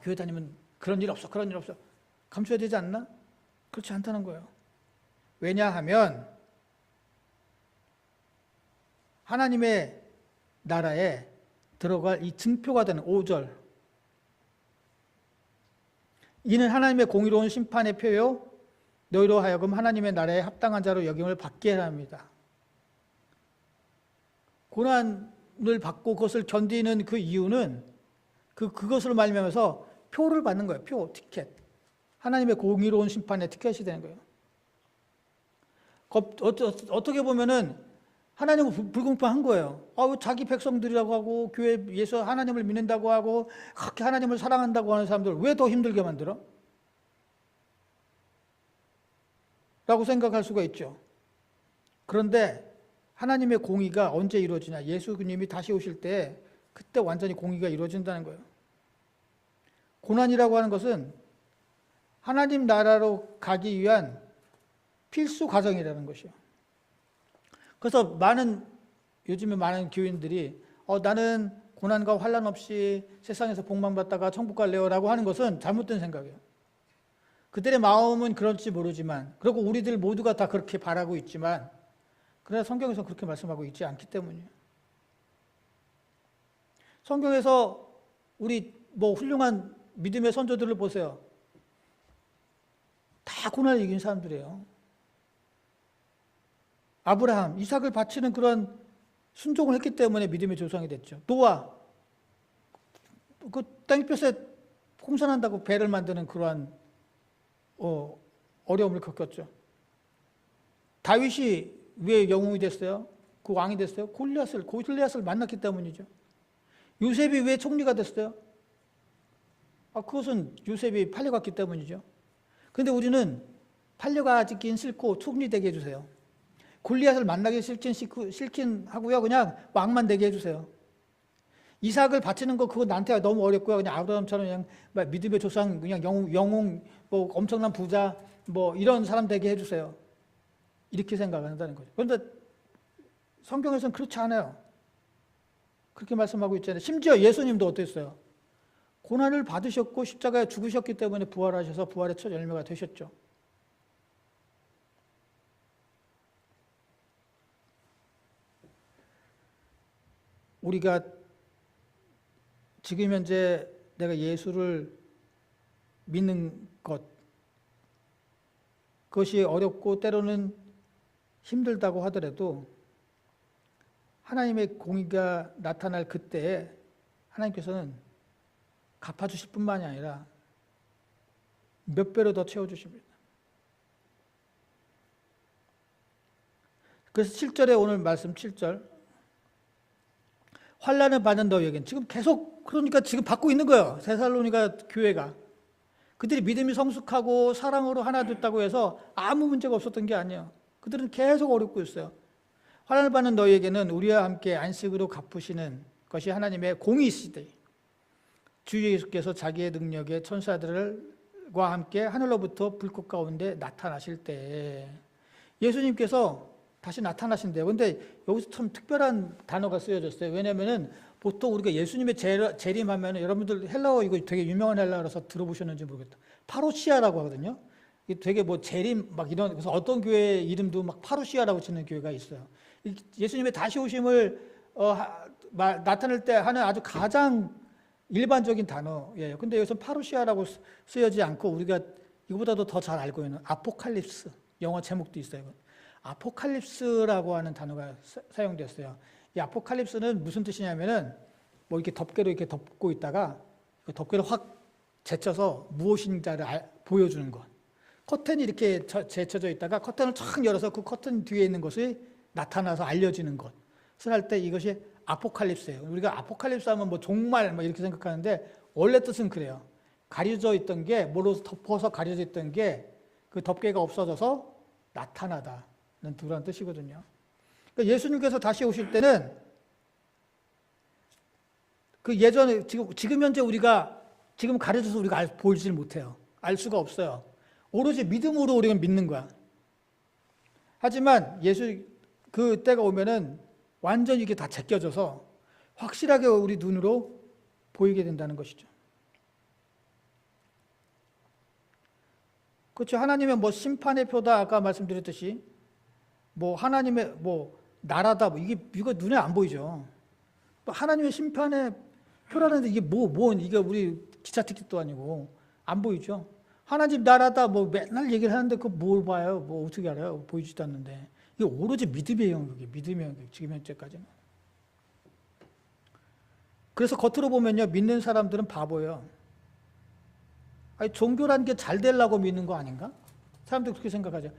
교회 다니면 그런 일 없어. 감춰야 되지 않나? 그렇지 않다는 거예요. 왜냐하면 하나님의 나라에 들어갈 이 증표가 되는 5절. 이는 하나님의 공의로운 심판의 표요 너희로 하여금 하나님의 나라에 합당한 자로 여김을 받게 합니다. 고난을 받고 그것을 견디는 그 이유는 그것으로 말미암아서 표를 받는 거예요. 표, 티켓. 하나님의 공의로운 심판의 티켓이 되는 거예요. 어떻게 보면은 하나님은 불공평한 거예요. 자기 백성들이라고 하고 교회 예수 하나님을 믿는다고 하고 그렇게 하나님을 사랑한다고 하는 사람들 왜 더 힘들게 만들어? 라고 생각할 수가 있죠. 그런데 하나님의 공의가 언제 이루어지냐? 예수님이 다시 오실 때 그때 완전히 공의가 이루어진다는 거예요. 고난이라고 하는 것은 하나님 나라로 가기 위한 필수 과정이라는 것이요. 그래서 요즘에 많은 교인들이 나는 고난과 환난 없이 세상에서 복만 받다가 천국 갈래요라고 하는 것은 잘못된 생각이에요. 그들의 마음은 그럴지 모르지만, 그리고 우리들 모두가 다 그렇게 바라고 있지만, 그러나 성경에서 그렇게 말씀하고 있지 않기 때문이에요. 성경에서 우리 훌륭한 믿음의 선조들을 보세요. 다 고난을 이긴 사람들이에요. 아브라함, 이삭을 바치는 그런 순종을 했기 때문에 믿음의 조상이 됐죠. 노아, 그 땡볕에 홍선한다고 배를 만드는 그러한 어려움을 겪었죠. 다윗이 왜 영웅이 됐어요? 그 왕이 됐어요? 골리앗을 만났기 때문이죠. 요셉이 왜 총리가 됐어요? 그것은 요셉이 팔려갔기 때문이죠. 그런데 우리는 팔려가긴 싫고 총리 되게 해주세요. 골리앗을 만나기 싫긴 하고요. 그냥 왕만 되게 해주세요. 이삭을 바치는 거 그거 나한테 너무 어렵고요. 그냥 아브라함처럼 그냥 믿음의 조상, 그냥 영웅, 엄청난 부자, 이런 사람 되게 해주세요. 이렇게 생각한다는 거죠. 그런데 성경에서는 그렇지 않아요. 그렇게 말씀하고 있잖아요. 심지어 예수님도 어땠어요? 고난을 받으셨고 십자가에 죽으셨기 때문에 부활하셔서 부활의 첫 열매가 되셨죠. 우리가 지금 현재 내가 예수를 믿는 그것이 어렵고 때로는 힘들다고 하더라도 하나님의 공의가 나타날 그때에 하나님께서는 갚아주실 뿐만이 아니라 몇 배로 더 채워주십니다. 그래서 7절에 오늘 말씀 7절 환난을 받는 너희에겐 지금 계속 그러니까 지금 받고 있는 거예요. 데살로니가 교회가. 그들이 믿음이 성숙하고 사랑으로 하나 됐다고 해서 아무 문제가 없었던 게 아니에요. 그들은 계속 어렵고 있어요. 환난을 받는 너희에게는 우리와 함께 안식으로 갚으시는 것이 하나님의 공의이시되 주 예수께서 자기의 능력의 천사들과 함께 하늘로부터 불꽃 가운데 나타나실 때 예수님께서 다시 나타나신대요. 근데 여기서 참 특별한 단어가 쓰여졌어요. 왜냐면은 보통 우리가 예수님의 재림하면 여러분들 헬라어 이거 되게 유명한 헬라어라서 들어보셨는지 모르겠다. 파루시아라고 하거든요. 이게 되게 뭐 재림 막 이런 그래서 어떤 교회 이름도 막 파루시아라고 짓는 교회가 있어요. 예수님의 다시 오심을 나타낼 때 하는 아주 가장 일반적인 단어예요. 근데 여기서 파루시아라고 쓰여지 않고 우리가 이거보다도 더 잘 알고 있는 아포칼립스 영어 제목도 있어요. 아포칼립스라고 하는 단어가 사용됐어요. 이 아포칼립스는 무슨 뜻이냐면은 뭐 이렇게 덮개로 이렇게 덮고 있다가 그 덮개를 확 제쳐서 무엇인가를 보여주는 것. 커튼이 이렇게 제쳐져 있다가 커튼을 쫙 열어서 그 커튼 뒤에 있는 것이 나타나서 알려지는 것을 할 때 이것이 아포칼립스예요. 우리가 아포칼립스 하면 뭐 종말 뭐 이렇게 생각하는데 원래 뜻은 그래요. 가려져 있던 게 뭐로 덮어서 가려져 있던 게 그 덮개가 없어져서 나타나다는 그런 뜻이거든요. 그러니까 예수님께서 다시 오실 때는 그 예전에 지금 현재 우리가 지금 가려져서 우리가 보이질 못해요. 알 수가 없어요. 오로지 믿음으로 우리가 믿는 거야. 하지만 그 때가 오면은 완전히 이게 다 제껴져서 확실하게 우리 눈으로 보이게 된다는 것이죠. 그렇죠. 하나님의 뭐 심판의 표다 아까 말씀드렸듯이 뭐 하나님의 뭐 나라다 뭐 이거 눈에 안 보이죠. 하나님의 심판의 표라는데 이게 이게 우리 기차 티켓도 아니고 안 보이죠. 하나님 나라다 뭐 맨날 얘기를 하는데 그거 뭘 봐요? 뭐 어떻게 알아요? 보이지도 않는데 이게 오로지 믿음의 영역이에요. 믿음의 영역 지금 현재까지는. 그래서 겉으로 보면요 믿는 사람들은 바보예요. 아니 종교라는 게 잘 되려고 믿는 거 아닌가? 사람들이 그렇게 생각하죠.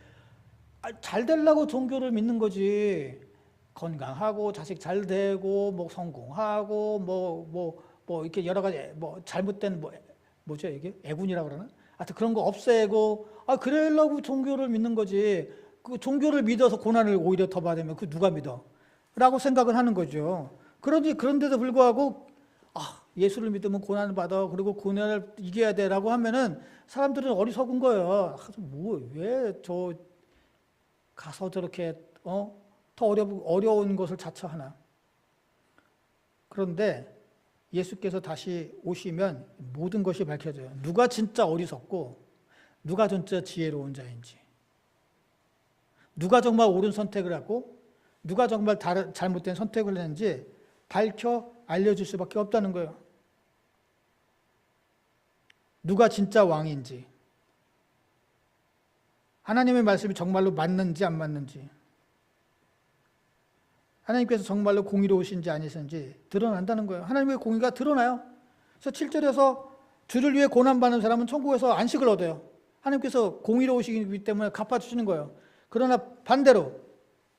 잘 되려고 종교를 믿는 거지. 건강하고 자식 잘 되고 뭐 성공하고 뭐 이렇게 여러 가지 뭐 잘못된 뭐죠 이게 애군이라고 그러나? 하여튼 그런 거 없애고 그러려고 종교를 믿는 거지. 그 종교를 믿어서 고난을 오히려 더 받으면 그 누가 믿어? 라고 생각을 하는 거죠. 그런데도 불구하고 예수를 믿으면 고난을 받아. 그리고 고난을 이겨야 돼라고 하면은 사람들은 어리석은 거예요. 왜 저 가서 저렇게 더 어려운 것을 자처하나. 그런데 예수께서 다시 오시면 모든 것이 밝혀져요. 누가 진짜 어리석고 누가 진짜 지혜로운 자인지, 누가 정말 옳은 선택을 하고 누가 정말 잘못된 선택을 했는지 밝혀 알려줄 수밖에 없다는 거예요. 누가 진짜 왕인지, 하나님의 말씀이 정말로 맞는지 안 맞는지, 하나님께서 정말로 공의로우신지 아니신지 드러난다는 거예요. 하나님의 공의가 드러나요. 그래서 7절에서 주를 위해 고난받는 사람은 천국에서 안식을 얻어요. 하나님께서 공의로우시기 때문에 갚아주시는 거예요. 그러나 반대로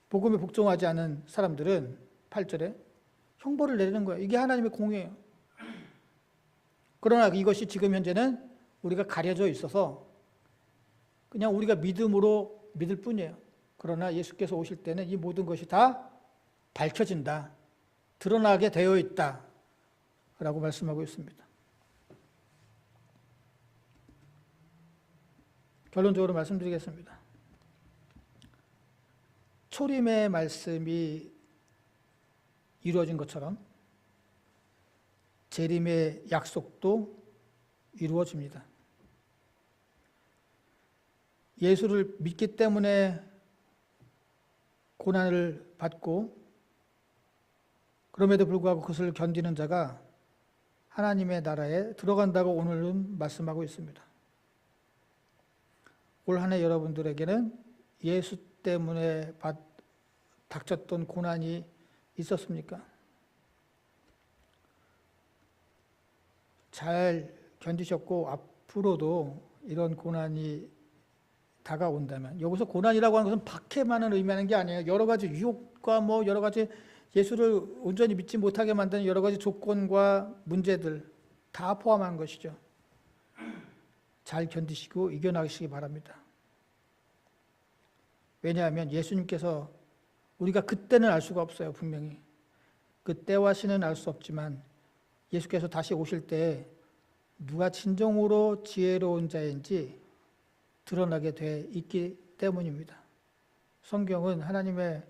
복음에 복종하지 않은 사람들은 8절에 형벌을 내리는 거예요. 이게 하나님의 공의예요. 그러나 이것이 지금 현재는 우리가 가려져 있어서 그냥 우리가 믿음으로 믿을 뿐이에요. 그러나 예수께서 오실 때는 이 모든 것이 다 밝혀진다. 드러나게 되어 있다. 라고 말씀하고 있습니다. 결론적으로 말씀드리겠습니다. 초림의 말씀이 이루어진 것처럼 재림의 약속도 이루어집니다. 예수를 믿기 때문에 고난을 받고 그럼에도 불구하고 그것을 견디는 자가 하나님의 나라에 들어간다고 오늘은 말씀하고 있습니다. 올 한 해 여러분들에게는 예수 때문에 닥쳤던 고난이 있었습니까? 잘 견디셨고 앞으로도 이런 고난이 다가온다면, 여기서 고난이라고 하는 것은 박해만을 의미하는 게 아니에요. 여러 가지 유혹과 뭐 여러 가지 예수를 온전히 믿지 못하게 만드는 여러 가지 조건과 문제들 다 포함한 것이죠. 잘 견디시고 이겨나가시기 바랍니다. 왜냐하면 예수님께서 우리가 그때는 알 수가 없어요. 분명히 그때와 시는 알 수 없지만 예수께서 다시 오실 때 누가 진정으로 지혜로운 자인지 드러나게 돼 있기 때문입니다. 성경은 하나님의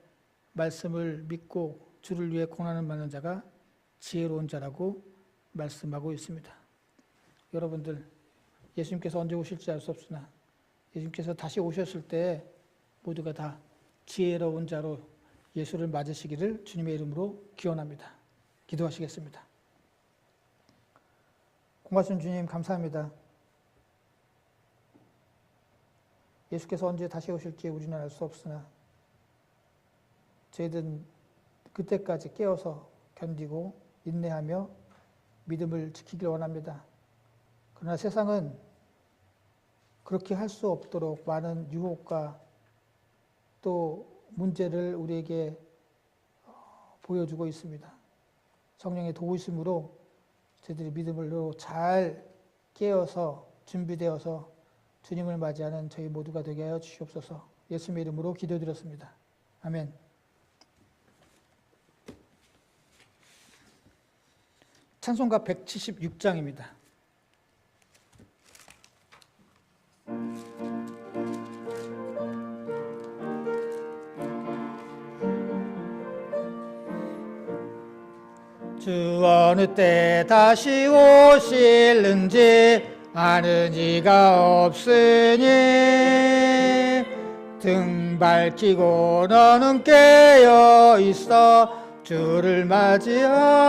말씀을 믿고 주를 위해 고난을 받는 자가 지혜로운 자라고 말씀하고 있습니다. 여러분들, 예수님께서 언제 오실지 알 수 없으나 예수님께서 다시 오셨을 때 모두가 다 지혜로운 자로 예수를 맞으시기를 주님의 이름으로 기원합니다. 기도하시겠습니다. 고맙습니다. 주님, 감사합니다. 예수께서 언제 다시 오실지 우리는 알 수 없으나 저희들은 그때까지 깨어서 견디고 인내하며 믿음을 지키길 원합니다. 그러나 세상은 그렇게 할 수 없도록 많은 유혹과 또 문제를 우리에게 보여주고 있습니다. 성령의 도우심으로 저희들이 믿음으로 잘 깨어서 준비되어서 주님을 맞이하는 저희 모두가 되게 하여 주시옵소서. 예수님의 이름으로 기도드렸습니다. 아멘. 찬송가 176장입니다. 주 어느 때 다시 오실는지 아는 이가 없으니 등 밝히고 너는 깨어 있어 주를 맞이하느라.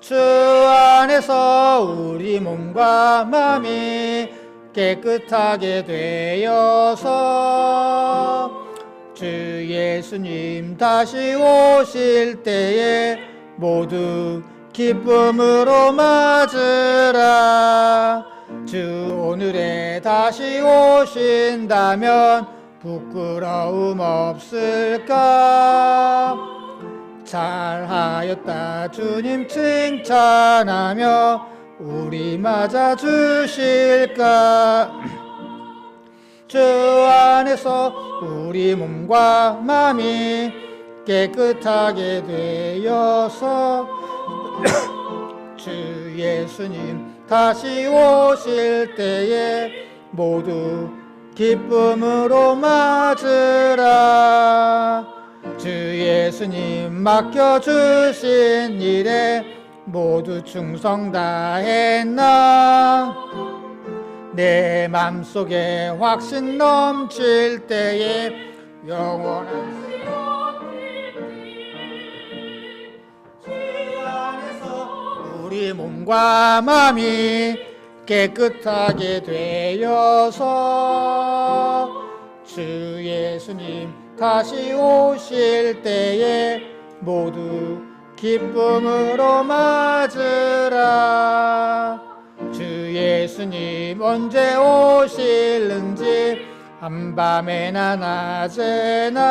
주 안에서 우리 몸과 마음이 깨끗하게 되어서 주 예수님 다시 오실 때에 모두 기쁨으로 맞으라. 주 오늘에 다시 오신다면 부끄러움 없을까. 잘하였다 주님 칭찬하며 우리 맞아 주실까. 주 안에서 우리 몸과 마음이 깨끗하게 되어서 주 예수님 다시 오실 때에 모두 기쁨으로 맞으라. 주 예수님 맡겨주신 일에 모두 충성 다했나. 내 맘속에 확신 넘칠 때에 영원한 주 안에서 우리 몸과 마음이 깨끗하게 되어서 주 예수님 다시 오실 때에 모두 기쁨으로 맞으라. 주 예수님 언제 오실는지 한밤에나 낮에나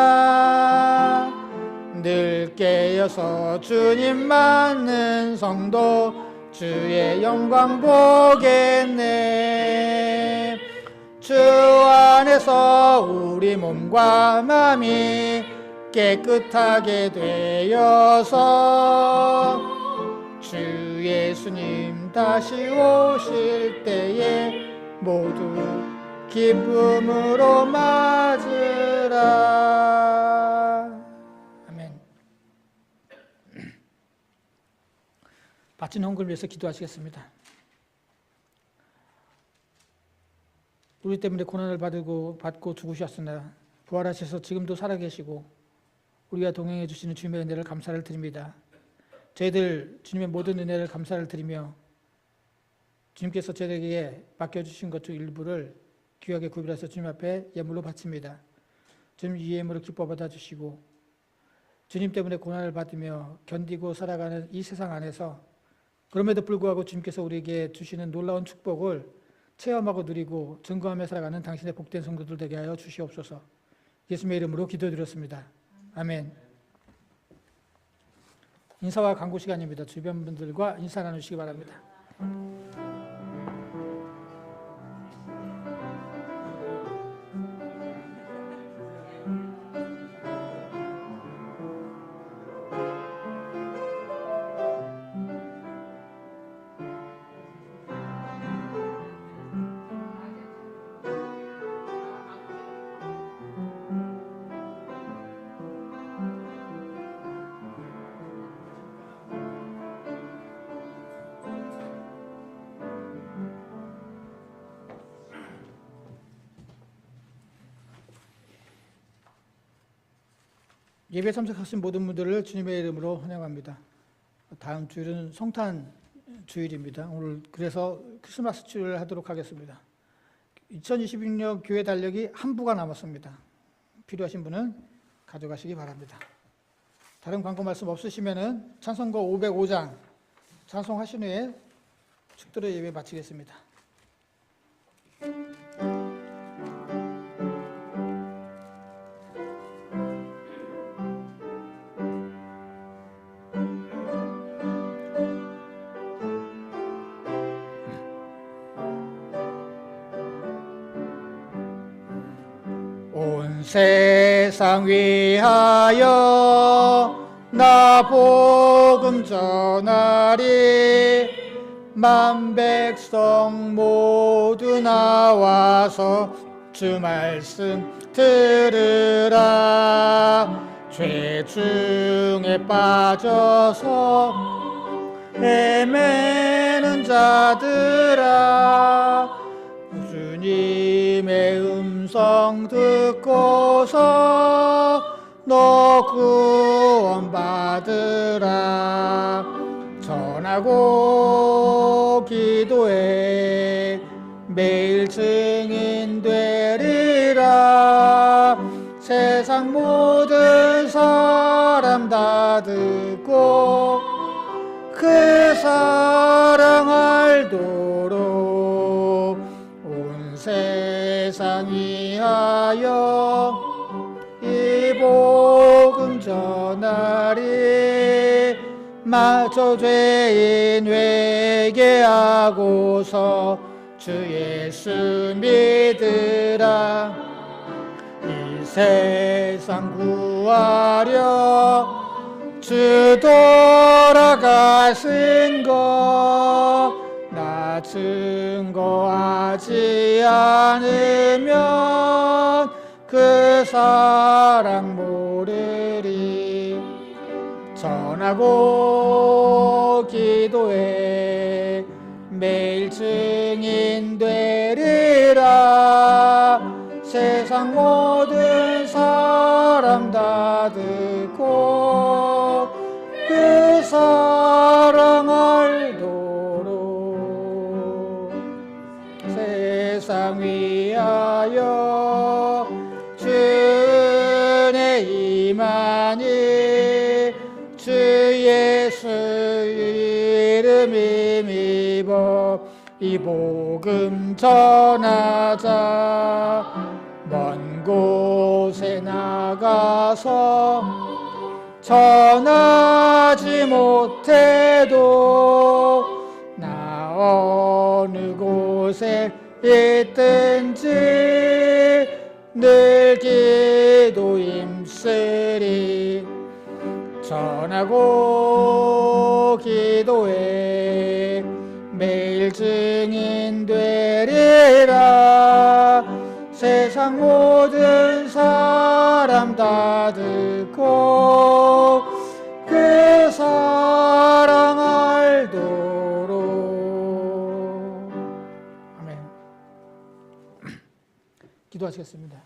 늘 깨어서 주님 맞는 성도 주의 영광 보겠네. 주 안에서 우리 몸과 마음이 깨끗하게 되어서 주 예수님 다시 오실 때에 모두 기쁨으로 맞으라. 아멘. 바친 헌금을 위해서 기도하시겠습니다. 우리 때문에 고난을 받고 죽으셨으나 부활하셔서 지금도 살아계시고 우리와 동행해 주시는 주님의 은혜를 감사를 드립니다. 저희들 주님의 모든 은혜를 감사를 드리며 주님께서 저에게 맡겨주신 것 중 일부를 귀하게 구별해서 주님 앞에 예물로 바칩니다. 주님 이 예물을 기뻐 받아주시고 주님 때문에 고난을 받으며 견디고 살아가는 이 세상 안에서 그럼에도 불구하고 주님께서 우리에게 주시는 놀라운 축복을 체험하고 누리고 증거하며 살아가는 당신의 복된 성도들 되게 하여 주시옵소서. 예수님의 이름으로 기도드렸습니다. 아멘. 인사와 강구 시간입니다. 주변 분들과 인사 나누시기 바랍니다. 예배 참석하신 모든 분들을 주님의 이름으로 환영합니다. 다음 주일은 성탄 주일입니다. 오늘 그래서 크리스마스 주일을 하도록 하겠습니다. 2026년 교회 달력이 한 부가 남았습니다. 필요하신 분은 가져가시기 바랍니다. 다른 광고 말씀 없으시면은 찬송가 505장 찬송하신 후에 축도로 예배 마치겠습니다. 온 세상 위하여 나 복음 전하리 만 백성 모두 나와서 주 말씀 들으라. 죄 중에 빠져서 헤매는 자들아, 주님의 음성 듣고서 너 구원 받으라. 전하고 기도해 매일 증인 되리라. 세상 모든 사람 다 듣고 그 사랑 알도록 온 세상 위하여 이 복음 전하리. 마저 죄인 회개하고서 주 예수 믿으라. 이 세상 구하려 주 돌아가신 것 나 증거하지 않으면 그 사랑 모르리. 전하고 기도해 매일 증인 되리라. 세상 모든 사람 다 듣고 그 사랑 알도록 세상 위하여 주의 임하니 주 예수 이름 힘입어 이 복음 전하자. 먼 곳에 나가서 전하지 못해도 나 어느 곳에 있든지 늘 기도 힘쓰리. 전하고 기도해 매일 증인 되리라. 세상 모든 사람 다 듣고 그 사랑 알도록. 아멘. 기도하시겠습니다.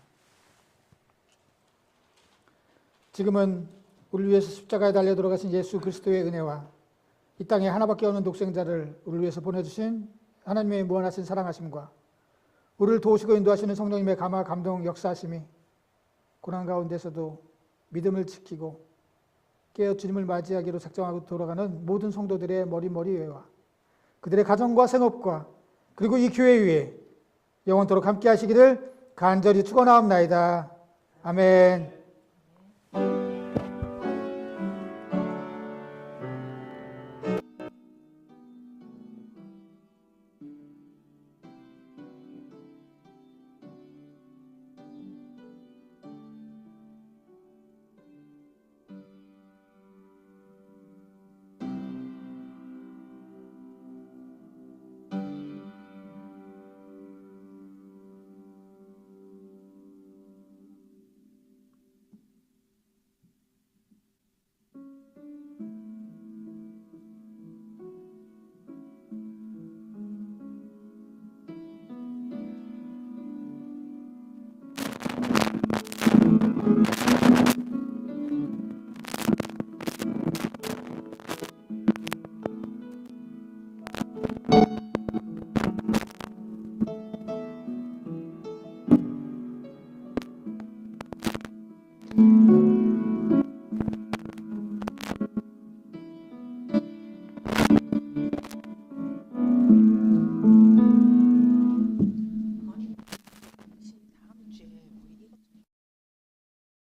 지금은 우리를 위해서 십자가에 달려 돌아가신 예수 그리스도의 은혜와 이 땅에 하나밖에 없는 독생자를 우리를 위해서 보내주신 하나님의 무한하신 사랑하심과 우리를 도우시고 인도하시는 성령님의 감화 감동 역사하심이 고난 가운데서도 믿음을 지키고 깨어 주님을 맞이하기로 작정하고 돌아가는 모든 성도들의 머리머리 위와 그들의 가정과 생업과 그리고 이 교회 위에 영원토록 함께 하시기를 간절히 축원하옵나이다. 아멘.